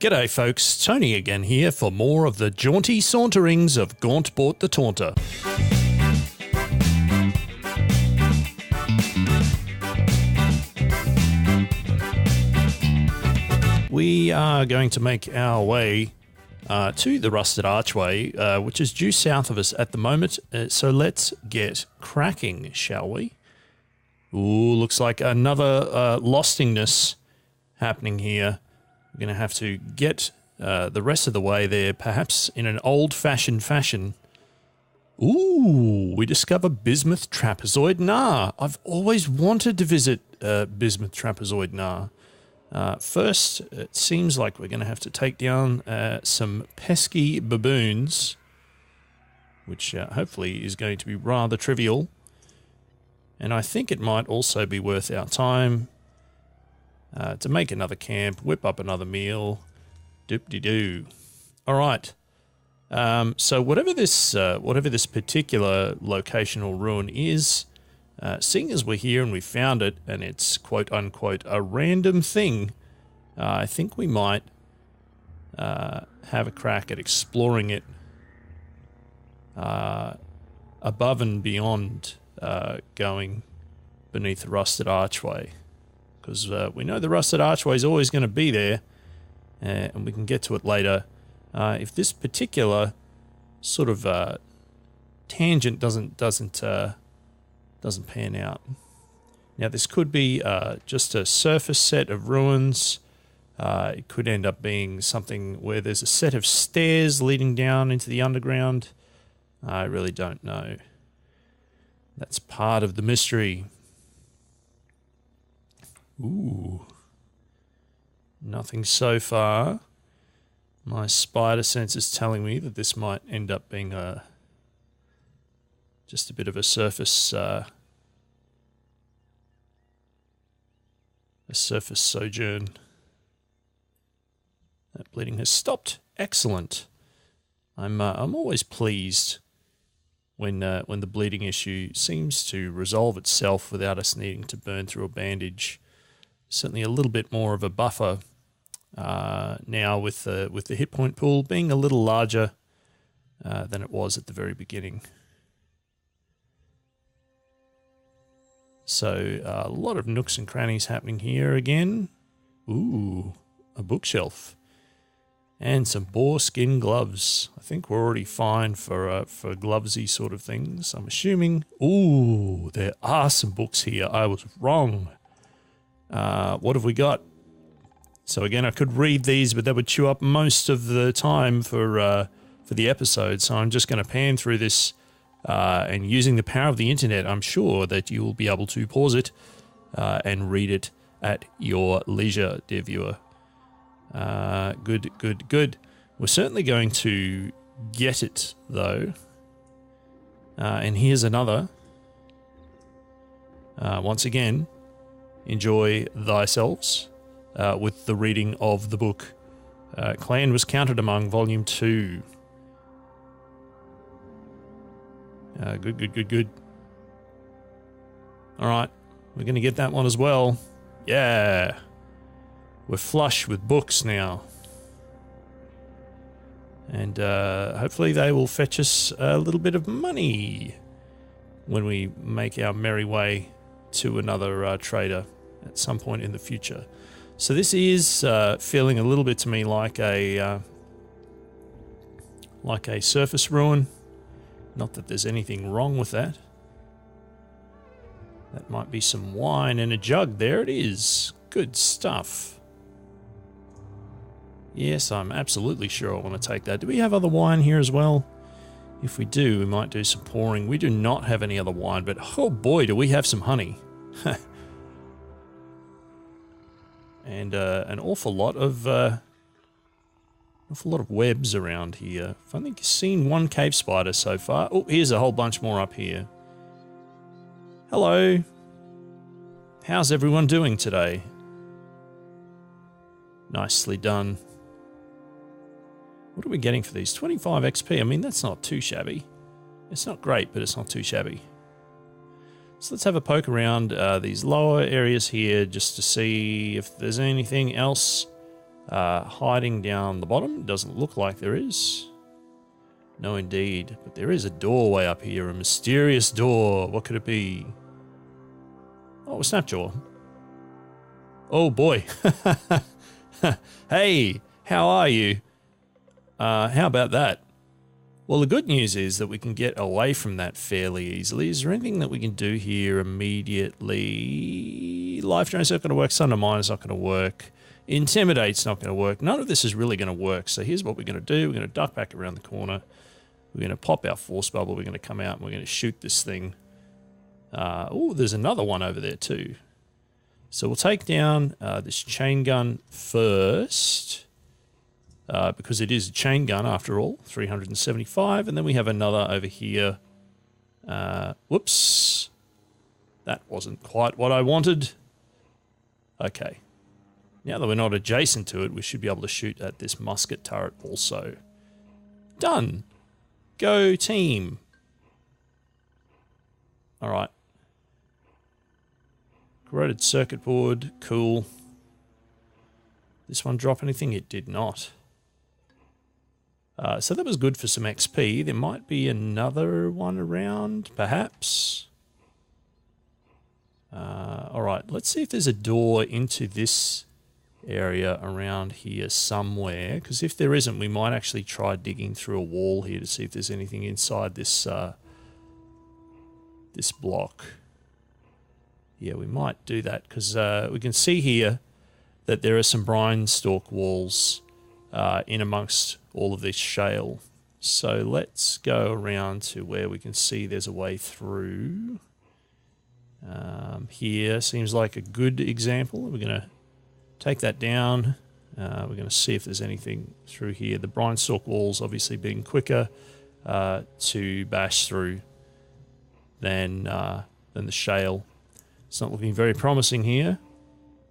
G'day folks, Tony again here for more of the jaunty saunterings of Gaunt Bort the Taunter. We are going to make our way to the Rusted Archway, which is due south of us at the moment, so let's get cracking, shall we? Ooh, looks like another lostingness happening here. We're going to have to get the rest of the way there, perhaps in an old-fashioned fashion. Ooh, we discover Bismuth Trapezoid Gnar. I've always wanted to visit Bismuth Trapezoid Gnar. First, it seems like we're going to have to take down some pesky baboons, which hopefully is going to be rather trivial. And I think it might also be worth our time to make another camp, whip up another meal, doop-de-doo. All right. So whatever this particular location or ruin is, seeing as we're here and we found it, and it's quote-unquote a random thing, I think we might have a crack at exploring it above and beyond going beneath the Rusted Archway. Because we know the Rusted Archway is always going to be there, and we can get to it later. If this particular sort of tangent doesn't pan out. Now, this could be just a surface set of ruins. It could end up being something where there's a set of stairs leading down into the underground. I really don't know. That's part of the mystery. Ooh. Nothing so far. My spider sense is telling me that this might end up being just a bit of a surface sojourn. That bleeding has stopped. Excellent. I'm always pleased when the bleeding issue seems to resolve itself without us needing to burn through a bandage. Certainly a little bit more of a buffer now with the hit point pool being a little larger than it was at the very beginning. So a lot of nooks and crannies happening here again. Ooh, a bookshelf. And some boar skin gloves. I think we're already fine for glovesy sort of things, I'm assuming. Ooh, there are some books here. I was wrong. What have we got? So again, I could read these, but that would chew up most of the time for the episode. So I'm just going to pan through this, and using the power of the internet, I'm sure that you will be able to pause it and read it at your leisure, dear viewer. Good. We're certainly going to get it, though. And here's another. Once again, enjoy thyselves with the reading of the book. Clan was counted among Volume 2. Good. All right, we're going to get that one as well. Yeah. We're flush with books now. And hopefully they will fetch us a little bit of money when we make our merry way to another trader at some point in the future. So this is feeling a little bit to me like a surface ruin. Not that there's anything wrong with that. That might be some wine in a jug. There it is. Good stuff. Yes, I'm absolutely sure I want to take that. Do we have other wine here as well? If we do, we might do some pouring. We do not have any other wine, but oh boy, do we have some honey. And an awful lot of webs around here. I've only seen one cave spider so far. Oh, here's a whole bunch more up here. Hello. How's everyone doing today? Nicely done. What are we getting for these? 25 XP. I mean, that's not too shabby. It's not great, but it's not too shabby. So let's have a poke around these lower areas here just to see if there's anything else hiding down the bottom. Doesn't look like there is. No, indeed. But there is a doorway up here, a mysterious door. What could it be? Oh, a Snapjaw. Oh, boy. Hey, how are you? How about that? Well, the good news is that we can get away from that fairly easily. Is there anything that we can do here immediately? Life drain's not going to work. Sun to Mine's not going to work. Intimidate's not going to work. None of this is really going to work. So here's what we're going to do. We're going to duck back around the corner. We're going to pop our force bubble. We're going to come out and we're going to shoot this thing. Oh, there's another one over there too. So we'll take down this chain gun first. Because it is a chain gun after all, 375, and then we have another over here. Whoops. That wasn't quite what I wanted. Okay. Now that we're not adjacent to it, we should be able to shoot at this musket turret also. Done. Go team. All right. Corroded circuit board, cool. This one drop anything? It did not. So that was good for some XP. There might be another one around, perhaps. All right, let's see if there's a door into this area around here somewhere. Because if there isn't, we might actually try digging through a wall here to see if there's anything inside this this block. Yeah, we might do that because we can see here that there are some brine stalk walls in amongst all of this shale. So let's go around to where we can see there's a way through. Here seems like a good example. We're going to take that down. We're going to see if there's anything through here. The brine stalk walls obviously being quicker to bash through than the shale. It's not looking very promising here.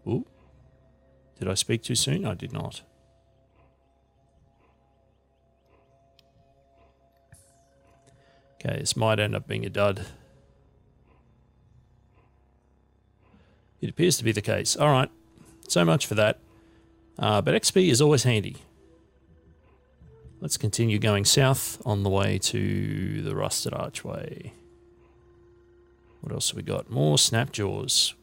Ooh. Did I speak too soon? I did not. Okay, this might end up being a dud. It appears to be the case. All right, so much for that. But XP is always handy. Let's continue going south on the way to the rusted archway. What else have we got? More Snapjaws.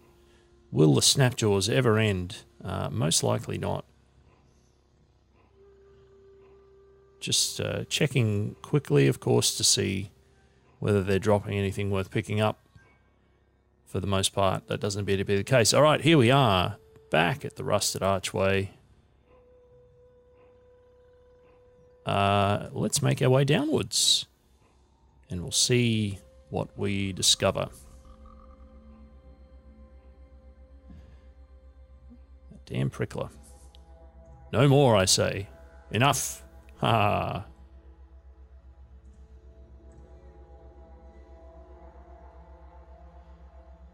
Will the Snapjaws ever end? Most likely not. Just checking quickly, of course, to see whether they're dropping anything worth picking up. For the most part, that doesn't appear to be the case. All right, here we are, back at the rusted archway. Let's make our way downwards, and we'll see what we discover. That damn prickler. No more, I say. Enough. Ha.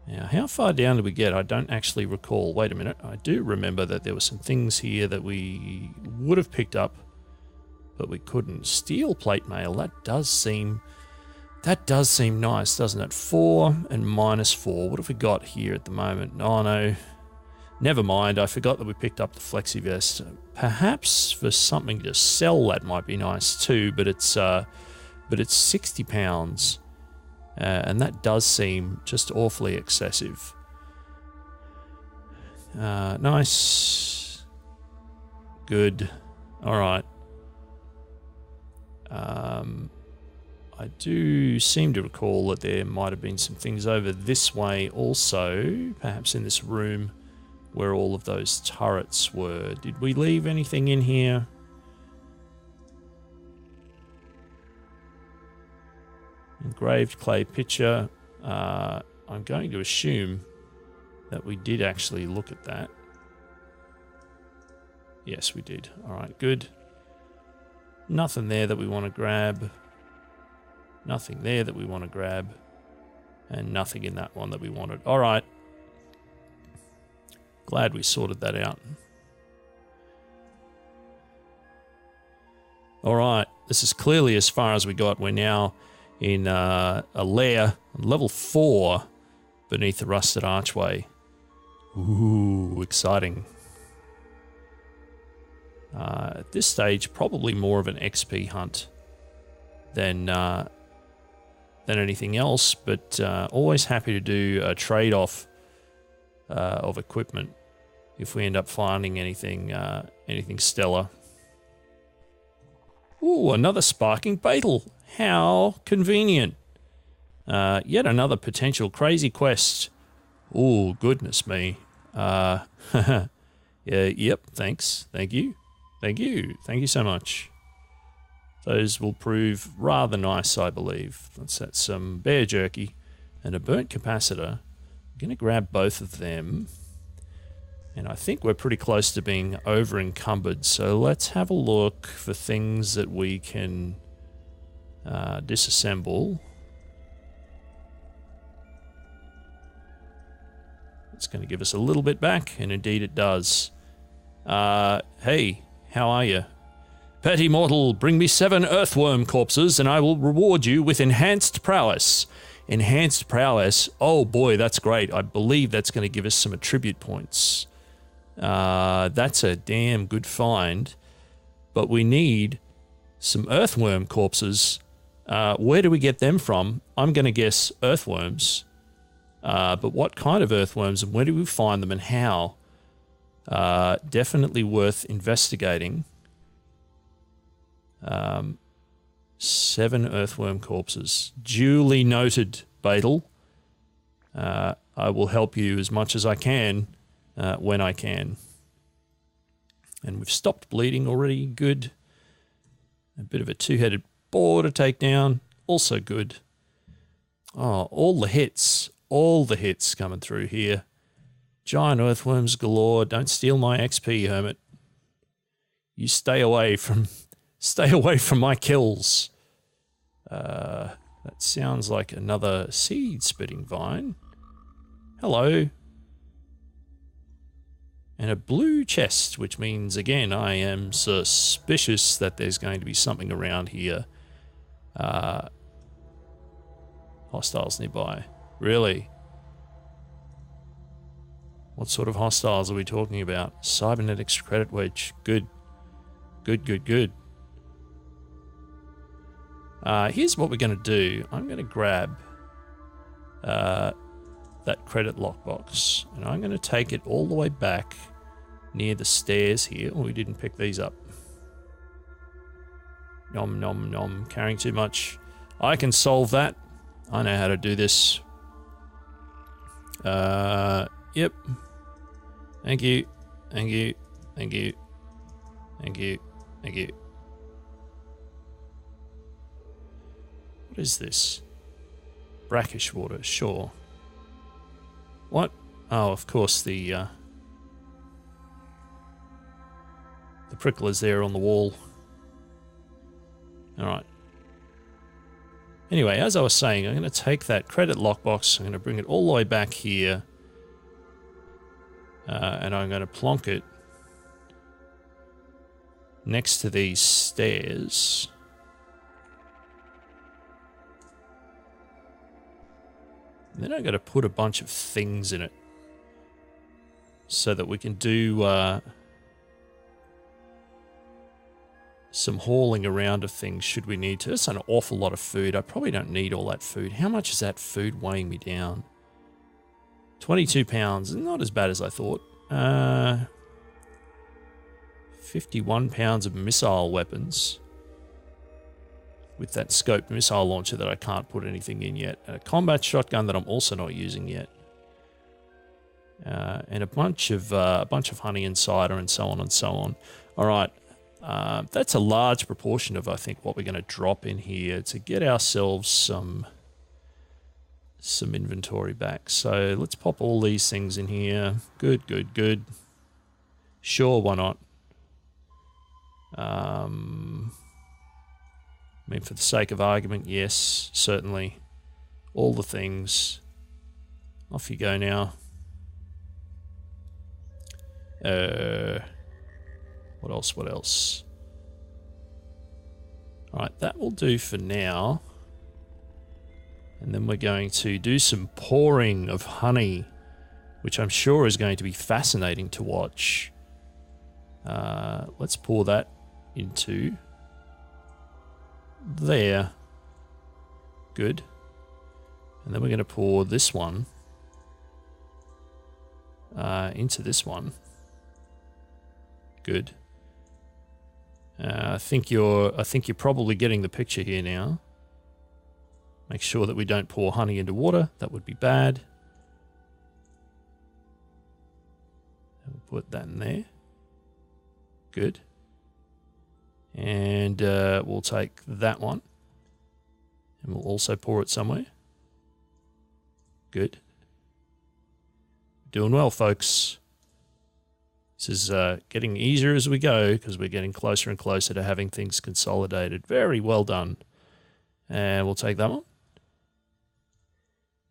Now, how far down did we get? I don't actually recall. Wait a minute. I do remember that there were some things here that we would have picked up, but we couldn't. Steel plate mail. That does seem nice, doesn't it? 4 and -4. What have we got here at the moment? Oh, no. Never mind. I forgot that we picked up the flexi vest. Perhaps for something to sell, that might be nice too, but it's £60. And that does seem just awfully excessive. Nice. Good. All right. I do seem to recall that there might have been some things over this way also, perhaps in this room where all of those turrets were. Did we leave anything in here? Engraved clay picture. I'm going to assume that we did actually look at that. Yes, we did. All right, good. Nothing there that we want to grab. Nothing there that we want to grab. And nothing in that one that we wanted. All right. Glad we sorted that out. All right. This is clearly as far as we got. We're now in a lair, level 4, beneath the rusted archway. Ooh, exciting. At this stage, probably more of an XP hunt than anything else, but always happy to do a trade-off of equipment if we end up finding anything stellar. Ooh, another sparking beetle. How convenient. Yet another potential crazy quest. Ooh, goodness me. Yeah, yep, thanks. Thank you. Thank you. Thank you so much. Those will prove rather nice, I believe. Let's set some bear jerky and a burnt capacitor. I'm going to grab both of them. And I think we're pretty close to being over encumbered. So let's have a look for things that we can disassemble. It's going to give us a little bit back, and indeed it does. Hey, how are you? Petty mortal, bring me 7 earthworm corpses, and I will reward you with enhanced prowess. Enhanced prowess? Oh boy, that's great. I believe that's going to give us some attribute points. That's a damn good find. But we need some earthworm corpses. Where do we get them from? I'm going to guess earthworms. But what kind of earthworms, and where do we find them, and how? Definitely worth investigating. 7 earthworm corpses. Duly noted, Beetle. I will help you as much as I can when I can. And we've stopped bleeding already. Good. A bit of a 2-headed boar to take down. Also good. Oh, all the hits. All the hits coming through here. Giant earthworms galore. Don't steal my XP, hermit. You stay away from my kills. That sounds like another seed-spitting vine. Hello. And a blue chest, which means, again, I am suspicious that there's going to be something around here. Hostiles nearby. Really? What sort of hostiles are we talking about? Cybernetics credit wedge. Good. Good, good, good. Here's what we're going to do. I'm going to grab that credit lockbox, and I'm going to take it all the way back near the stairs here. Oh, we didn't pick these up. Nom, nom, nom. Carrying too much. I can solve that. I know how to do this. Yep. Thank you. Thank you. Thank you. Thank you. Thank you. What is this? Brackish water, sure. What? Oh, of course, the prickle is there on the wall. Alright. Anyway, as I was saying, I'm going to take that credit lockbox, I'm going to bring it all the way back here, and I'm going to plonk it next to these stairs. And then I'm going to put a bunch of things in it so that we can do some hauling around of things should we need to. That's an awful lot of food. I probably don't need all that food. How much is that food weighing me down? 22 pounds. Not as bad as I thought. 51 pounds of missile weapons. With that scoped missile launcher that I can't put anything in yet. A combat shotgun that I'm also not using yet. And a bunch of honey and cider and so on and so on. All right. That's a large proportion of, I think, what we're going to drop in here to get ourselves some inventory back. So let's pop all these things in here. Good, good, good. Sure, why not? I mean, for the sake of argument, yes, certainly. All the things. Off you go now. What else? What else? Alright, that will do for now. And then we're going to do some pouring of honey, which I'm sure is going to be fascinating to watch. Let's pour that into there. Good. And then we're going to pour this one into this one. Good. I think you're probably getting the picture here now. Make sure that we don't pour honey into water. That would be bad. We'll put that in there. Good. And we'll take that one. And we'll also pour it somewhere. Good. Doing well, folks. This is getting easier as we go because we're getting closer and closer to having things consolidated. Very well done. And we'll take that one.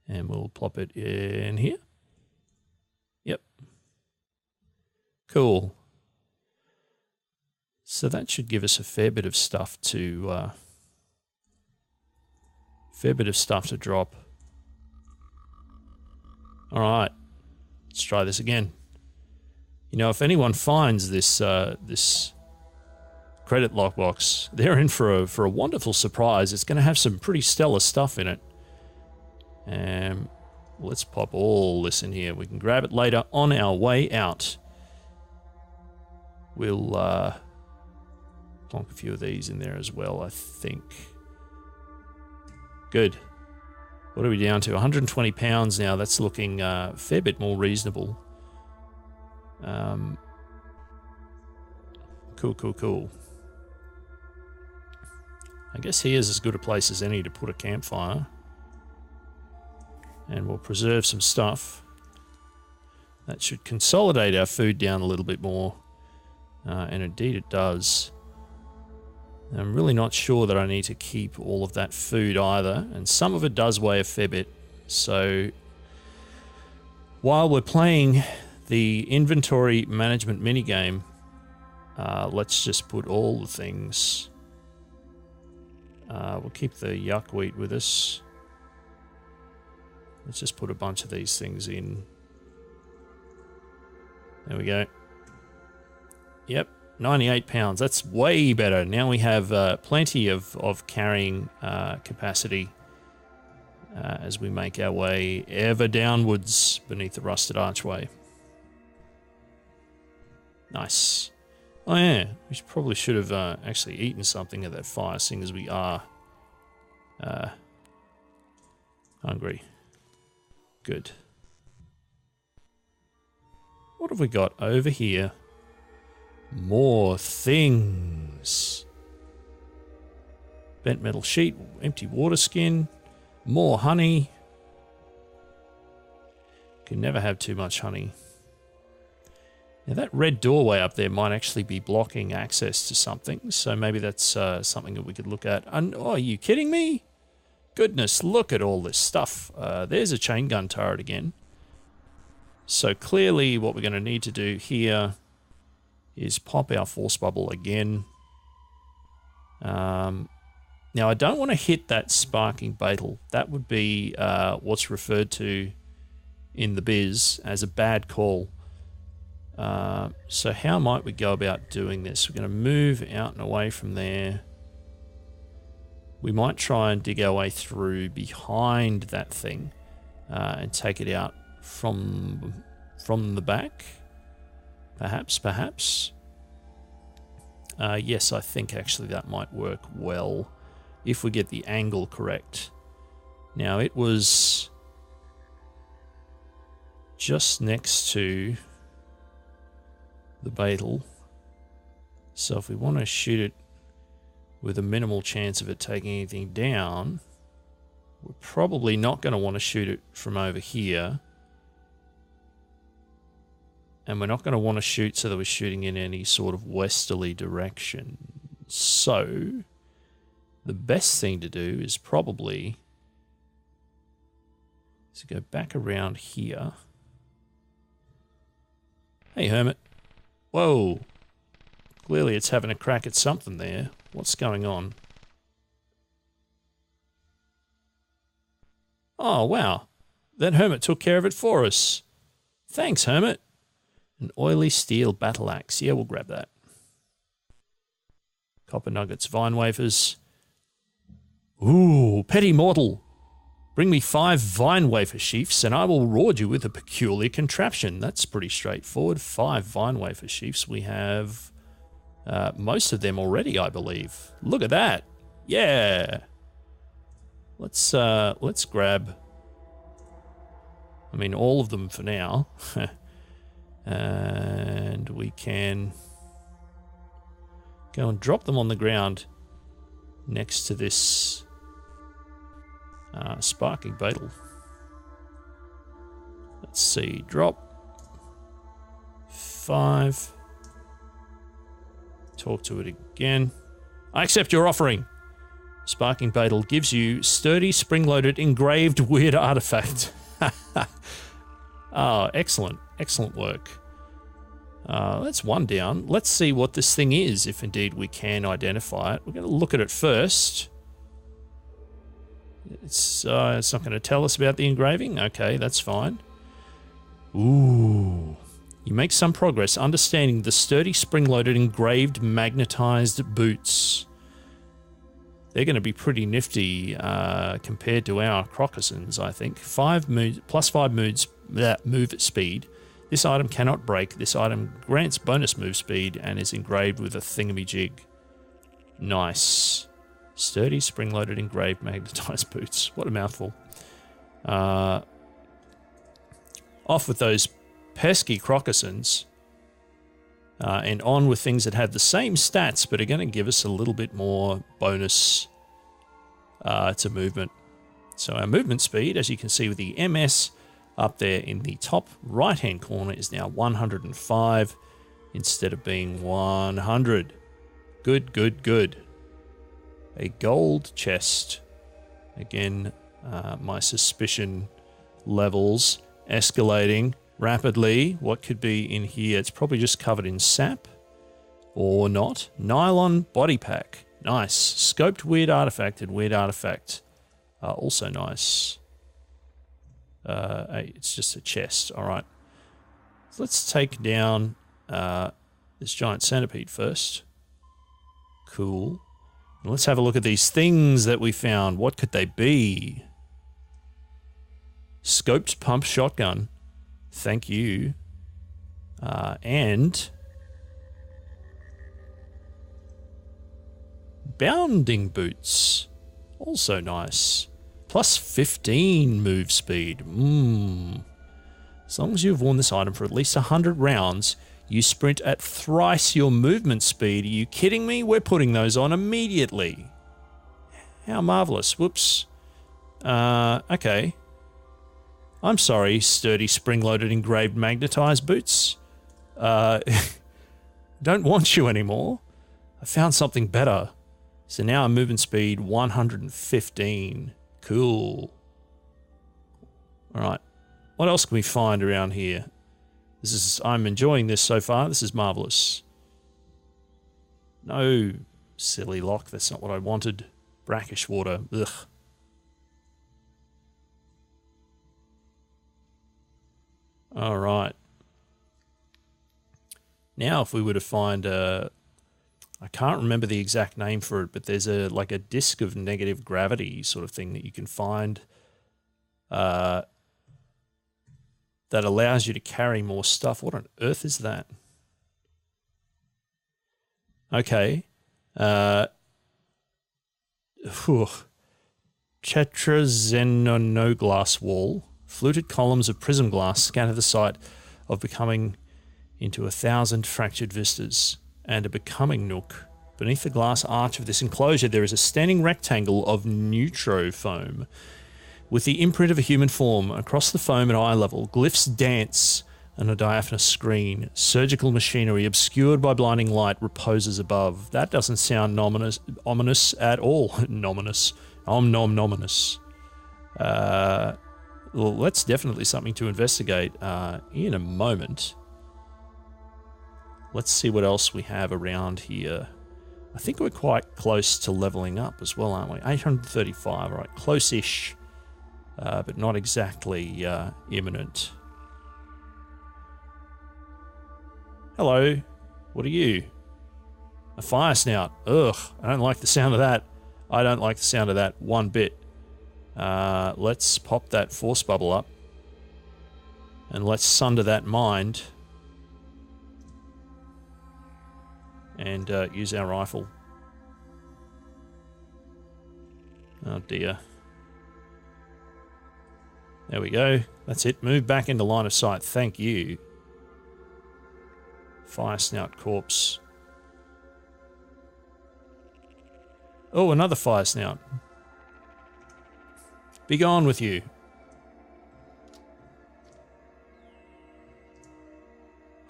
And we'll plop it in here. Yep. Cool. So that should give us a fair bit of stuff to drop. All right, let's try this again. You know, if anyone finds this this credit lockbox, they're in for a wonderful surprise. It's going to have some pretty stellar stuff in it. Let's pop all this in here. We can grab it later on our way out. We'll plonk a few of these in there as well, I think. Good. What are we down to? 120 pounds now. That's looking a fair bit more reasonable. Cool. I guess here's as good a place as any to put a campfire. And we'll preserve some stuff. That should consolidate our food down a little bit more. And indeed it does. I'm really not sure that I need to keep all of that food either, and some of it does weigh a fair bit. So while we're playing the inventory management minigame, let's just put all the things. We'll keep the yuck wheat with us. Let's just put a bunch of these things in. There we go. Yep. 98 pounds. That's way better. Now we have plenty of carrying capacity as we make our way ever downwards beneath the rusted archway. Nice. Oh yeah, we probably should have actually eaten something at that fire, seeing as we are hungry. Good. What have we got over here? More things. Bent metal sheet, empty water skin, more honey. Can never have too much honey. Now that red doorway up there might actually be blocking access to something, so maybe that's something that we could look at. Oh, are you kidding me? Goodness, look at all this stuff. There's a chain gun turret again. So clearly what we're going to need to do here is pop our force bubble again. Now I don't want to hit that sparking beetle. That would be what's referred to in the biz as a bad call. So how might we go about doing this? We're going to move out and away from there. We might try and dig our way through behind that thing and take it out from the back. Perhaps. Yes, I think actually that might work well if we get the angle correct. Now it was just next to the beetle, so if we want to shoot it with a minimal chance of it taking anything down, we're probably not going to want to shoot it from over here. And we're not going to want to shoot so that we're shooting in any sort of westerly direction. So the best thing to do is probably to go back around here. Hey, Hermit. Whoa. Clearly it's having a crack at something there. What's going on? Oh, wow. That Hermit took care of it for us. Thanks, Hermit. An oily steel battle axe. Yeah, we'll grab that. Copper nuggets, vine wafers. Ooh, petty mortal. Bring me 5 vine wafer sheafs and I will reward you with a peculiar contraption. That's pretty straightforward. 5 vine wafer sheafs. We have most of them already, I believe. Look at that. Yeah. Let's grab, I mean, all of them for now. And we can go and drop them on the ground next to this sparking beetle. Let's see, drop 5. Talk to it again. I accept your offering. Sparking beetle gives you sturdy, spring-loaded, engraved weird artifact. Oh, excellent. Excellent work. That's 1 down. Let's see what this thing is, if indeed we can identify it. We're going to look at it first. It's not going to tell us about the engraving. Okay, that's fine. Ooh. You make some progress understanding the sturdy, spring-loaded, engraved, magnetized boots. They're going to be pretty nifty compared to our crocossins, I think. Plus 5 move speed. This item cannot break. This item grants bonus move speed and is engraved with a thingamajig. Nice. Sturdy, spring-loaded, engraved, magnetized boots. What a mouthful. Off with those pesky crocossins. And on with things that have the same stats, but are going to give us a little bit more bonus to movement. So our movement speed, as you can see with the MS up there in the top right-hand corner, is now 105 instead of being 100. Good, good, good. A gold chest. Again, my suspicion levels escalating rapidly. What could be in here? It's probably just covered in sap. Or not. Nylon body pack. Nice. Scoped weird artifact and weird artifact. Also nice. It's just a chest. Alright. So let's take down this giant centipede first. Cool. And let's have a look at these things that we found. What could they be? Scoped pump shotgun. Thank you. And bounding boots. Also nice. Plus 15 move speed. As long as you've worn this item for at least 100 rounds, you sprint at thrice your movement speed. Are you kidding me? We're putting those on immediately. How marvelous. Whoops. Okay. I'm sorry, sturdy, spring-loaded, engraved, magnetized boots. Don't want you anymore. I found something better. So now I'm movement speed 115. Cool. Alright. What else can we find around here? I'm enjoying this so far. This is marvelous. No, silly lock. That's not what I wanted. Brackish water. Ugh. Alright. Now if we were to find I can't remember the exact name for it, but there's like a disk of negative gravity sort of thing that you can find that allows you to carry more stuff. What on earth is that? Okay. Tetraxenonoglass wall. Fluted columns of prism glass scatter the site of becoming into 1,000 fractured vistas and a becoming nook. Beneath the glass arch of this enclosure, there is a standing rectangle of neutrofoam with the imprint of a human form. Across the foam at eye level, glyphs dance on a diaphanous screen. Surgical machinery obscured by blinding light reposes above. That doesn't sound ominous at all. Nominous. Nominous. Well, that's definitely something to investigate in a moment. Let's see what else we have around here. I think we're quite close to leveling up as well, aren't we? 835, all right, close-ish, but not exactly imminent. Hello. What are you? A fire snout. Ugh, I don't like the sound of that. I don't like the sound of that one bit. Let's pop that force bubble up. And let's sunder that mind. And use our rifle. Oh dear. There we go. That's it. Move back into line of sight. Thank you. Fire snout corpse. Oh, another fire snout. Be gone with you.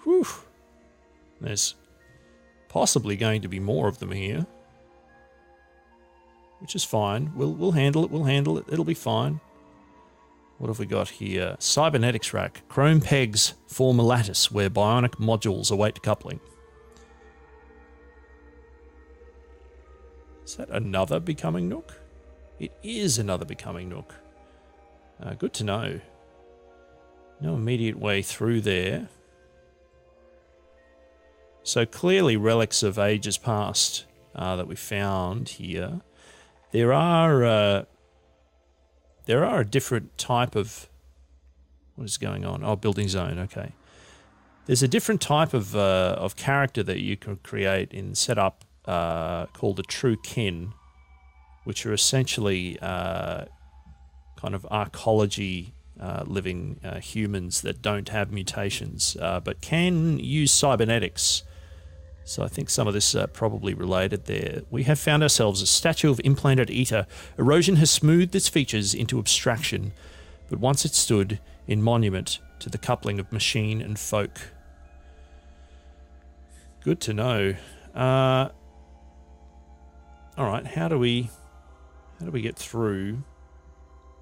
Whew. There's possibly going to be more of them here. Which is fine. We'll handle it. We'll handle it. It'll be fine. What have we got here? Cybernetics rack. Chrome pegs form a lattice where bionic modules await coupling. Is that another becoming nook? It is another becoming nook. Good to know. No immediate way through there. So clearly relics of ages past that we found here. There are a different type of... What is going on? Oh, building zone, okay. There's a different type of character that you can create in setup called a true kin, which are essentially kind of arcology living humans that don't have mutations, but can use cybernetics. So I think some of this probably related there. We have found ourselves a statue of implanted ether. Erosion has smoothed its features into abstraction, but once it stood in monument to the coupling of machine and folk. Good to know. All right, how do we get through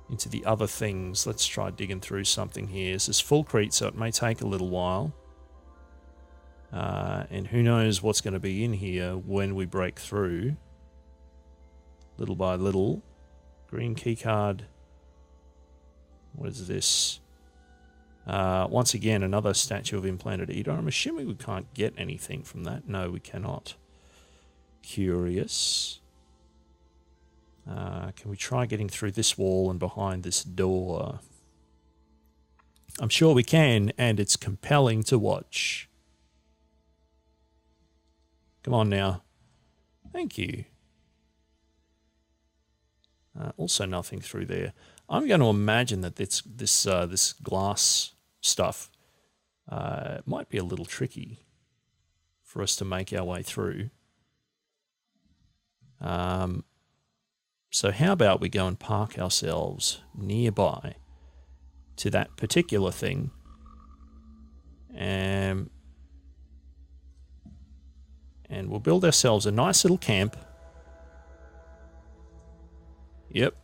into the other things? Let's try digging through something here. This is full crete, so it may take a little while. And who knows what's going to be in here when we break through. Little by little. Green keycard. What is this? Once again, another statue of implanted ether. I'm assuming we can't get anything from that. No, we cannot. Curious. Can we try getting through this wall and behind this door? I'm sure we can, and it's compelling to watch. Come on now. Thank you. Also nothing through there. I'm going to imagine that this glass stuff might be a little tricky for us to make our way through. So how about we go and park ourselves nearby to that particular thing, and we'll build ourselves a nice little camp. Yep.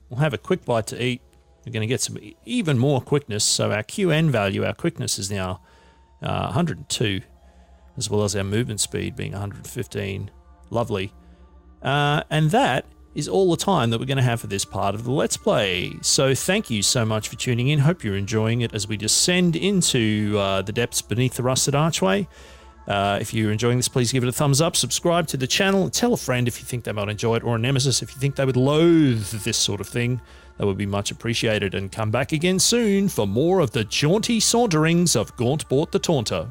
We'll have a quick bite to eat. We're going to get some even more quickness. So our QN value, our quickness is now 102, as well as our movement speed being 115. Lovely. And that is all the time that we're going to have for this part of the Let's Play. So thank you so much for tuning in. Hope you're enjoying it as we descend into the depths beneath the rusted archway. If you're enjoying this, please give it a thumbs up, subscribe to the channel, and tell a friend if you think they might enjoy it, or a nemesis if you think they would loathe this sort of thing. That would be much appreciated, and come back again soon for more of the jaunty saunterings of Gaunt Bort the Taunter.